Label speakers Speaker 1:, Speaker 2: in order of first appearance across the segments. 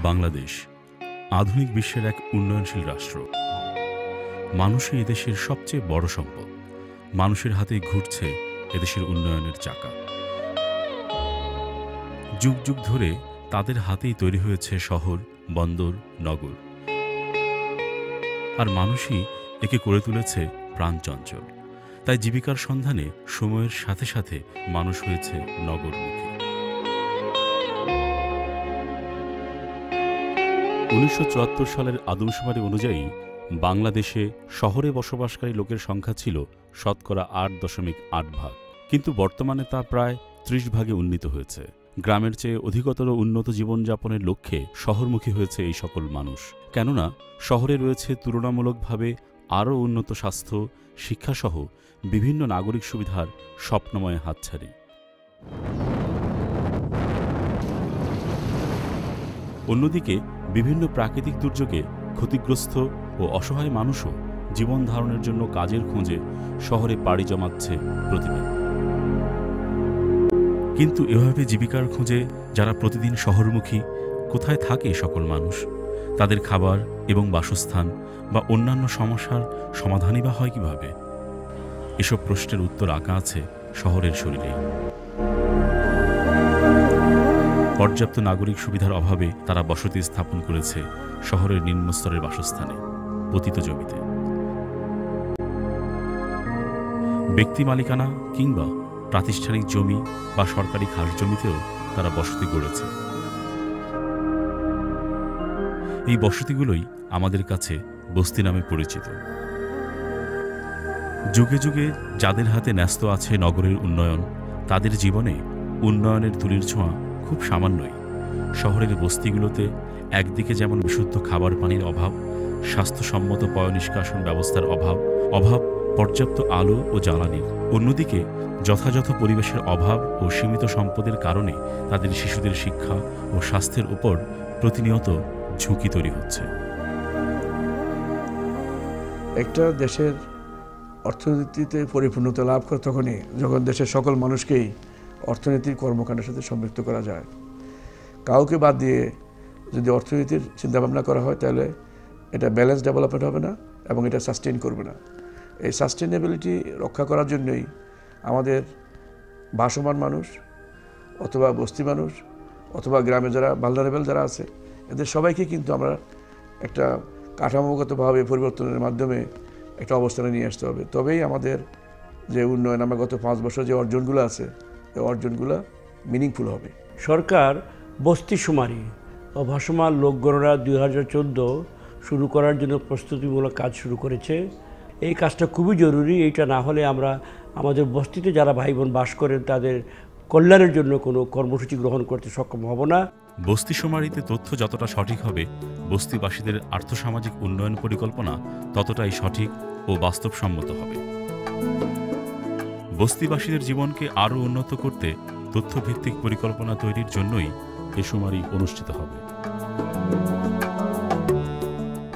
Speaker 1: বাংলাদেশ আধুনিক বিশ্বের এক উন্নয়নশীল রাষ্ট্র। মানুষই এদেশের সবচেয়ে বড় সম্পদ। মানুষের হাতেই ঘুরছে এদেশের উন্নয়নের চাকা। যুগ যুগ ধরে তাদের হাতেই তৈরি হয়েছে শহর, বন্দর, নগর। আর মানুষই একে করে তুলেছে প্রাণচঞ্চল। তাই জীবিকার সন্ধানে সময়ের সাথে সাথে মানুষ হয়েছে নগরমুখী। 1974 সালের আদমশুমারি অনুযায়ী বাংলাদেশে শহরে বসবাসকারী লোকের সংখ্যা ছিল শতকরা 8.8 ভাগ, কিন্তু বর্তমানে তা প্রায় 30 ভাগে উন্নীত হয়েছে। গ্রামের চেয়ে অধিকতর উন্নত জীবনযাপনের লক্ষ্যে শহরমুখী হয়েছে এই সকল মানুষ। কেননা শহরে রয়েছে তুলনামূলকভাবে আরও উন্নত স্বাস্থ্য, শিক্ষাসহ বিভিন্ন নাগরিক সুবিধার স্বপ্নময় হাতছানি। অন্যদিকে বিভিন্ন প্রাকৃতিক দুর্যোগে ক্ষতিগ্রস্ত ও অসহায় মানুষও জীবন ধারণের জন্য কাজের খোঁজে শহরে পাড়ি জমাচ্ছে প্রতিদিন। কিন্তু এভাবে জীবিকার খোঁজে যারা প্রতিদিন শহরমুখী, কোথায় থাকে সকল মানুষ? তাদের খাবার এবং বাসস্থান বা অন্যান্য সমস্যার সমাধানই বা হয় কিভাবে? এসব প্রশ্নের উত্তর আঁকা আছে শহরের শরীরেই। পর্যাপ্ত নাগরিক সুবিধার অভাবে তারা বসতি স্থাপন করেছে শহরের নিম্নস্তরের বাসস্থানে, পতিত জমিতে। ব্যক্তি মালিকানা কিংবা প্রাতিষ্ঠানিক জমি বা সরকারি খাস জমিতেও তারা বসতি গড়েছে। এই বসতিগুলোই আমাদের কাছে বস্তি নামে পরিচিত। যুগে যুগে যাদের হাতে ন্যস্ত আছে নগরের উন্নয়ন, তাদের জীবনে উন্নয়নের তুলির ছোঁয়া খুব সামান্যই। শহরের বস্তিগুলোতে একদিকে যেমন বিশুদ্ধ খাবার পানির অভাব, স্বাস্থ্যসম্মত পয়ঃনিষ্কাশন ব্যবস্থার অভাব পর্যাপ্ত আলো ও জ্বালানি, অন্যদিকে যথাযথ পরিবেশের অভাব ও সীমিত সম্পদের কারণে তাদের শিশুদের শিক্ষা ও স্বাস্থ্যের উপর প্রতিনিয়ত ঝুঁকি তৈরি হচ্ছে।
Speaker 2: একটা দেশের অর্থনীতিতে পরিপূর্ণতা লাভ করে তখনই যখন দেশের সকল মানুষকেই অর্থনীতির কর্মকাণ্ডের সাথে সম্পৃক্ত করা যায়। কাউকে বাদ দিয়ে যদি অর্থনীতির চিন্তাভাবনা করা হয় তাহলে এটা ব্যালেন্স ডেভেলপমেন্ট হবে না এবং এটা সাস্টেইন করবে না। এই সাস্টেইনেবিলিটি রক্ষা করার জন্যই আমাদের ভাসমান মানুষ অথবা বস্তি মানুষ অথবা গ্রামে যারা ভালনারেবল যারা আছে, এদের সবাইকে কিন্তু আমরা একটা কাঠামোগতভাবে পরিবর্তনের মাধ্যমে একটা অবস্থানে নিয়ে আসতে হবে। তবেই আমাদের যে উন্নয়ন, আমরা গত 5 বছর যে অর্জনগুলো আছে, এই অর্জনগুলো মিনিংফুল হবে।
Speaker 3: সরকার বস্তিশুমারি ও ভাসমান লোক গণনা 2014 শুরু করার জন্য প্রস্তুতিমূলক কাজ শুরু করেছে। এই কাজটা খুবই জরুরি। এইটা না হলে আমরা আমাদের বস্তিতে যারা ভাই বোন বাস করেন তাদের কল্যাণের জন্য কোনো কর্মসূচি গ্রহণ করতে সক্ষম হব না।
Speaker 1: বস্তিশুমারিতে তথ্য যতটা সঠিক হবে, বস্তিবাসীদের আর্থসামাজিক উন্নয়ন পরিকল্পনা ততটাই সঠিক ও বাস্তবসম্মত হবে। বস্তিবাসীদের জীবনকে আরও উন্নত করতে তথ্যভিত্তিক পরিকল্পনা তৈরির জন্যই এ শুমারি অনুষ্ঠিত হবে।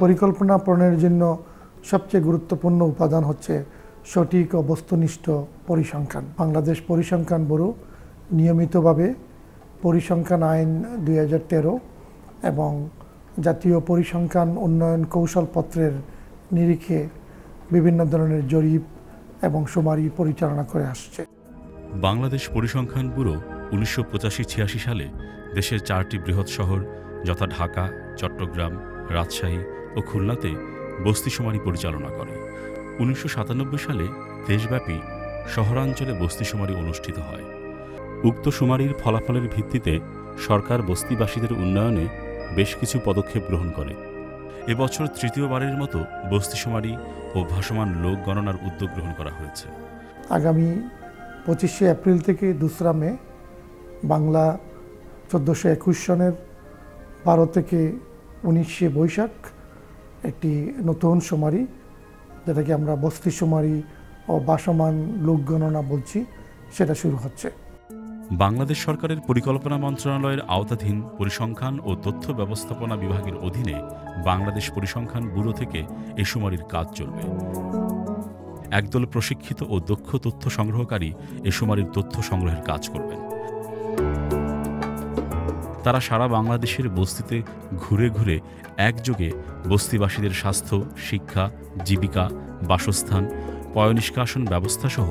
Speaker 4: পরিকল্পনা প্রণয়নের জন্য সবচেয়ে গুরুত্বপূর্ণ উপাদান হচ্ছে সঠিক ও বস্তুনিষ্ঠ পরিসংখ্যান। বাংলাদেশ পরিসংখ্যান ব্যুরো নিয়মিতভাবে পরিসংখ্যান আইন 2013 এবং জাতীয় পরিসংখ্যান উন্নয়ন কৌশলপত্রের নিরিখে বিভিন্ন ধরনের জরিপ এবং শুমারি পরিচালনা করে আসছে।
Speaker 1: বাংলাদেশ পরিসংখ্যান ব্যুরো 1985-86 সালে দেশের 4টি বৃহৎ শহর যথা ঢাকা, চট্টগ্রাম, রাজশাহী ও খুলনাতে বস্তিশুমারি পরিচালনা করে। 1997 সালে দেশব্যাপী শহরাঞ্চলে বস্তিশুমারি অনুষ্ঠিত হয়। উক্ত শুমারির ফলাফলের ভিত্তিতে সরকার বস্তিবাসীদের উন্নয়নে বেশ কিছু পদক্ষেপ গ্রহণ করে। এবছর তৃতীয়বারের মতো বস্তিশুমারি ও ভাসমান লোক গণনার উদ্যোগ গ্রহণ করা হয়েছে।
Speaker 4: আগামী 25শে এপ্রিল থেকে 2রা মে বাংলা 1421 সনের 12 থেকে 19শে বৈশাখ একটি নতুন শুমারি, যেটাকে আমরা বস্তিশুমারি ও ভাসমান লোক গণনা বলছি, সেটা শুরু হচ্ছে।
Speaker 1: বাংলাদেশ সরকারের পরিকল্পনা মন্ত্রণালয়ের আওতাধীন পরিসংখ্যান ও তথ্য ব্যবস্থাপনা বিভাগের অধীনে বাংলাদেশ পরিসংখ্যান ব্যুরো থেকে এ শুমারির কাজ চলবে। একদল প্রশিক্ষিত ও দক্ষ তথ্য সংগ্রহকারী এ শুমারির তথ্য সংগ্রহের কাজ করবেন। তারা সারা বাংলাদেশের বস্তিতে ঘুরে ঘুরে একযোগে বস্তিবাসীদের স্বাস্থ্য, শিক্ষা, জীবিকা, বাসস্থান, পয়ঃনিষ্কাশন ব্যবস্থাসহ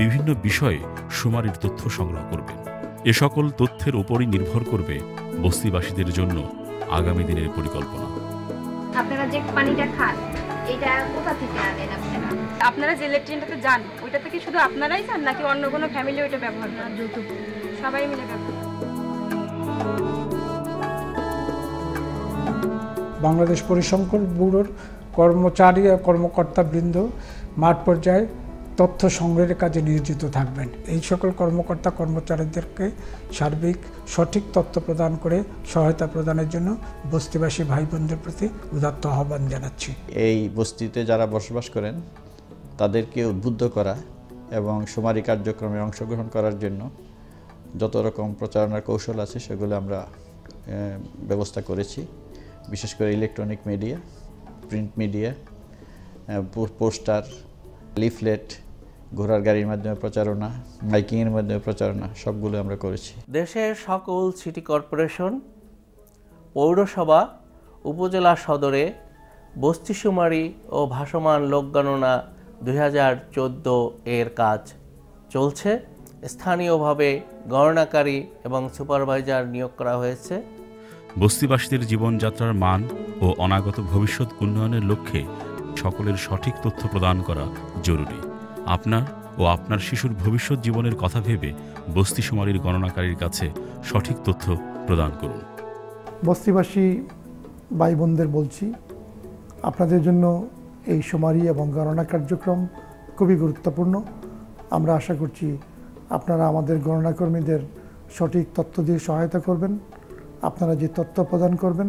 Speaker 1: বিভিন্ন বিষয়ে শুমারির তথ্য সংগ্রহ করবেন। এ সকল তথ্যের উপরই নির্ভর করবে বস্তিবাসীদের জন্য আগামী দিনের পরিকল্পনা।
Speaker 5: আপনারা যে পানিটা খান এটা কোথা থেকে আনেন আপনারা?
Speaker 6: আপনারা যে ল্যাট্রিনটাতে যান ওইটা থেকে শুধু আপনারাই যান নাকি অন্য কোনো ফ্যামিলি ওইটা ব্যবহার করেন? যৌতুক সবাই মিলে ব্যবহার করেন।
Speaker 7: বাংলাদেশ পরিসংখ্যান ব্যুরোর কর্মচারী ও কর্মকর্তাবৃন্দ মাঠ পর্যায়ে তথ্য সংগ্রহের কাজে নিয়োজিত থাকবেন। এই সকল কর্মকর্তা কর্মচারীদেরকে সার্বিক সঠিক তথ্য প্রদান করে সহায়তা প্রদানের জন্য বস্তিবাসী ভাই বোনদের প্রতি উদাত্ত আহ্বান জানাচ্ছি।
Speaker 8: এই বস্তিতে যারা বসবাস করেন তাদেরকে উদ্বুদ্ধ করা এবং শুমারি কার্যক্রমে অংশগ্রহণ করার জন্য যত রকম প্রচারণার কৌশল আছে সেগুলো আমরা ব্যবস্থা করেছি। বিশেষ করে electronic media, print media, poster, leaflet, ঘোড়ার গাড়ির মাধ্যমে প্রচারণা, মাইকিংয়ের মাধ্যমে প্রচারণা সবগুলো আমরা করেছি।
Speaker 9: দেশের সকল সিটি কর্পোরেশন, পৌরসভা, উপজেলা সদরে বস্তিশুমারি ও ভাসমান লোকগণনা 2014 এর কাজ চলছে। স্থানীয়ভাবে গণনাকারী এবং সুপারভাইজার নিয়োগ করা হয়েছে।
Speaker 1: বস্তিবাসীদের জীবনযাত্রার মান ও অনাগত ভবিষ্যৎ উন্নয়নের লক্ষ্যে সকলের সঠিক তথ্য প্রদান করা জরুরি। আপনার ও আপনার শিশুর ভবিষ্যৎ জীবনের কথা ভেবে বস্তি শুমারির গণনাকারীর কাছে সঠিক তথ্য প্রদান করুন।
Speaker 4: বস্তিবাসী ভাই বোনদের বলছি, আপনাদের জন্য এই শুমারি এবং গণনা কার্যক্রম খুবই গুরুত্বপূর্ণ। আমরা আশা করছি আপনারা আমাদের গণনাকর্মীদের সঠিক তথ্য দিয়ে সহায়তা করবেন। আপনারা যে তথ্য প্রদান করবেন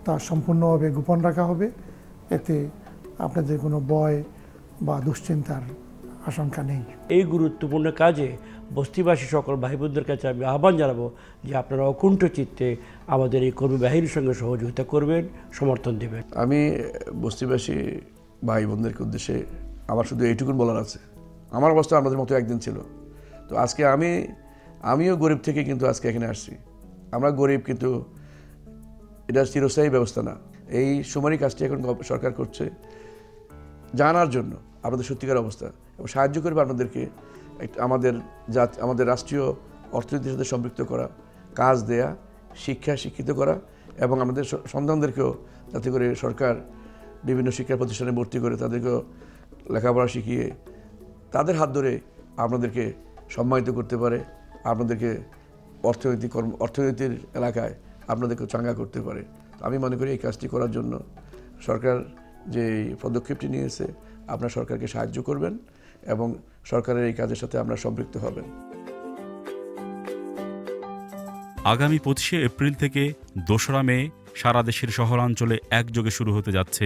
Speaker 4: তা সম্পূর্ণভাবে গোপন রাখা হবে। এতে আপনাদের কোনো ভয় বা দুশ্চিন্তার আশঙ্কা নেই।
Speaker 3: এই গুরুত্বপূর্ণ কাজে বস্তিবাসী সকল ভাই বোনদের কাছে আমি আহ্বান জানাবো যে আপনারা অকুণ্ঠ চিত্তে আমাদের এই কর্মী বাহিনীর সঙ্গে সহযোগিতা করবেন, সমর্থন দেবেন।
Speaker 2: আমি বস্তিবাসী ভাই বোনদেরকে উদ্দেশ্যে আমার শুধু এইটুকুন বলার আছে, আমার অবস্থা আপনাদের মতো একদিন ছিল। তো আজকে আমিও গরিব থেকে কিন্তু আজকে এখানে আসছি। আমরা গরিব, কিন্তু এটা চিরস্থায়ী ব্যবস্থা না। এই শুমারি কাজটি এখন সরকার করছে জানার জন্য আপনাদের সত্যিকার অবস্থা এবং সাহায্য করবে আপনাদেরকে আমাদের রাষ্ট্রীয় অর্থনীতির সাথে সম্পৃক্ত করা, কাজ দেয়া, শিক্ষিত করা এবং আমাদের সন্তানদেরকেও যাতে করে সরকার বিভিন্ন শিক্ষা প্রতিষ্ঠানে ভর্তি করে তাদেরকেও লেখাপড়া শিখিয়ে তাদের হাত ধরে আপনাদেরকে সম্মানিত করতে পারে, আপনাদেরকে অর্থনীতির এলাকায় আপনাদেরকে চাঙ্গা করতে পারে। আমি মনে করি এই কাজটি করার জন্য সরকার যে পদক্ষেপটি নিয়েছে, আপনার সরকারকে সাহায্য করবেন এবং সরকারের এই কাজের সাথে আমরা সম্পৃক্ত হবেন।
Speaker 1: আগামী 25শে এপ্রিল থেকে 2রা মে সারা দেশের শহরাঞ্চলে একযোগে শুরু হতে যাচ্ছে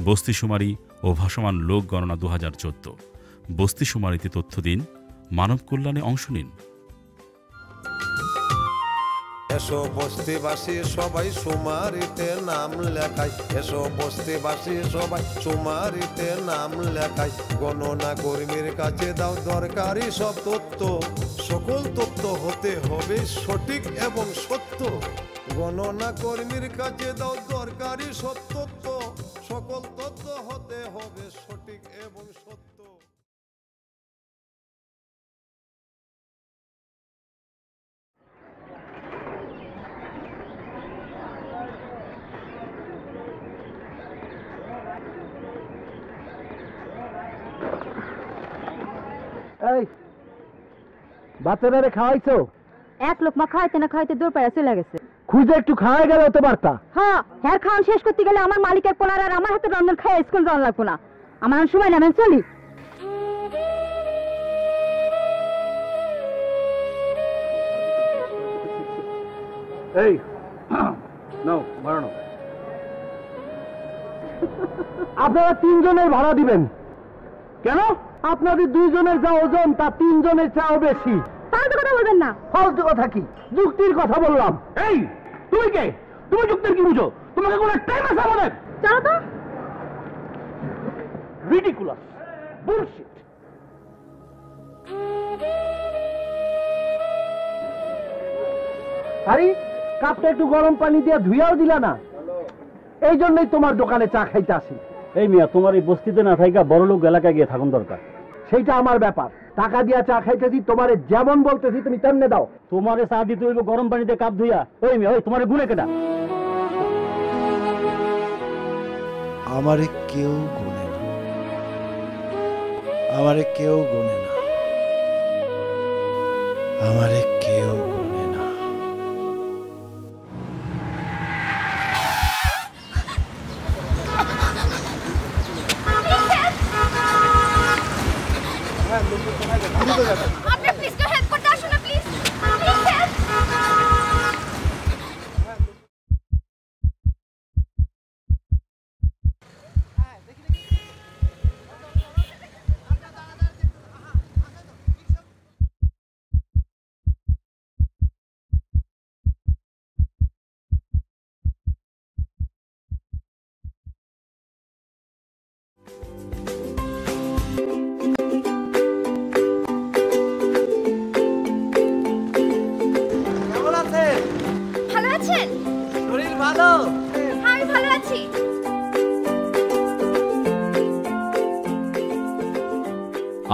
Speaker 1: বস্তি শুমারি ও ভাসমান লোক গণনা 2014। বস্তি শুমারিতে তথ্য দিন, মানব কল্যাণে অংশ নিন।
Speaker 10: এসো বস্তিবাসী সবাই শুমারিতে নাম লেখাই, এসো বস্তিবাসী সবাই শুমারিতে নাম লেখাই। গণনা কর্মীর কাছে দাও দরকারি সব তথ্য, সকল তথ্য হতে হবে সঠিক এবং সত্য। গণনা কর্মীর কাছে দাও দরকারি সব তথ্য, সকল তথ্য হতে হবে সঠিক এবং সত্য।
Speaker 11: এই বাচ্চাটারে খাওয়াইছো?
Speaker 12: এক লোকমা খাইতে না খাইতে দূর পায়ে চলে গেছে।
Speaker 11: খুঁজে একটু খাওয়াই গেল তো পারতা।
Speaker 12: হ্যাঁ, হ্যাঁ খাওয়ান শেষ করতে গেলে আমার মালিকের পোলার আর আমার হাতে রন্ধন খাইয়া স্কুল যাওয়া লাগবো না। আমার সময় নেবেন, চলি।
Speaker 11: এই নাও ভাড়া নাও। আপনারা 3 জনের ভাড়া দিবেন কেন? আপনাদের 2 জনের যা ওজন তা 3 জনের চাও বেশি।
Speaker 12: ফালতু কথা বলবেন না।
Speaker 11: ফালতু কথা কি? যুক্তির কথা বললাম। এই তুমি কে? তুমি যুক্তির কি বুঝো? তোমাকে কোনো টাইম আছে আমাদের?
Speaker 12: চলো তো।
Speaker 11: Ridiculous, bullshit. আরে কাপটা একটু গরম পানি দিয়ে ধুইয়াও দিলা না। এই জন্যই তোমার দোকানে চা খাইতে আসি।
Speaker 13: এই মিয়া, তোমার এই বস্তিতে না থাকা বড়লোক এলাকায় গিয়ে থাকুন দরকার।
Speaker 11: সেইটা আমার ব্যাপার। টাকা দিয়া চা খাইতেছি, তোমারে যেমন বলতেছি তুমি তেমনে দাও।
Speaker 13: তোমারে চা দিতে হইব গরম পানিতে কাপ ধুইয়া। ওই মিয়া, ওই তোমার গুনে কেটা?
Speaker 14: আমারে কেউ গুনে না, আমারে কেউ গুনে না, আমারে কেউ গুনে না।
Speaker 5: আপনারা প্লিজ কেউ হেল্প করতে আসুন না প্লিজ। Please help.
Speaker 11: কেমন আছেন?
Speaker 5: ভালো আছেন?
Speaker 11: শরীর ভালো?
Speaker 5: হ্যাঁ, আমি ভালো আছি।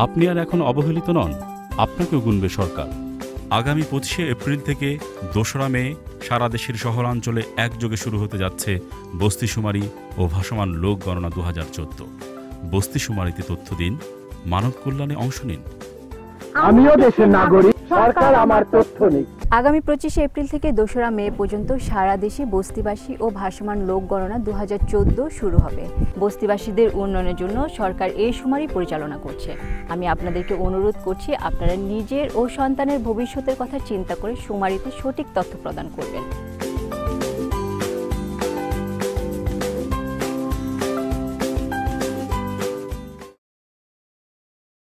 Speaker 1: আপনি আর এখন অবহেলিত নন, আপনাকেও গুনবে সরকার। আগামী 25শে এপ্রিল থেকে 2রা মে সারা দেশের শহরাঞ্চলে একযোগে শুরু হতে যাচ্ছে বস্তিশুমারি ও ভাসমান লোক গণনা 2014। বস্তিশুমারিতে তথ্য দিন, মানব কল্যাণে অংশ নিন।
Speaker 11: আমিও দেশের নাগরিক, সরকার আমার তথ্য নেই।
Speaker 12: আগামী 25শে এপ্রিল থেকে 2রা মে পর্যন্ত সারা দেশে বস্তিবাসী ও ভাসমান লোক গণনা 2014 শুরু হবে। বস্তিবাসীদের উন্নয়নের জন্য সরকার এই শুমারি পরিচালনা করছে। আমি আপনাদেরকে অনুরোধ করছি, আপনারা নিজের ও সন্তানের ভবিষ্যতের কথা চিন্তা করে শুমারিতে সঠিক তথ্য প্রদান করবেন।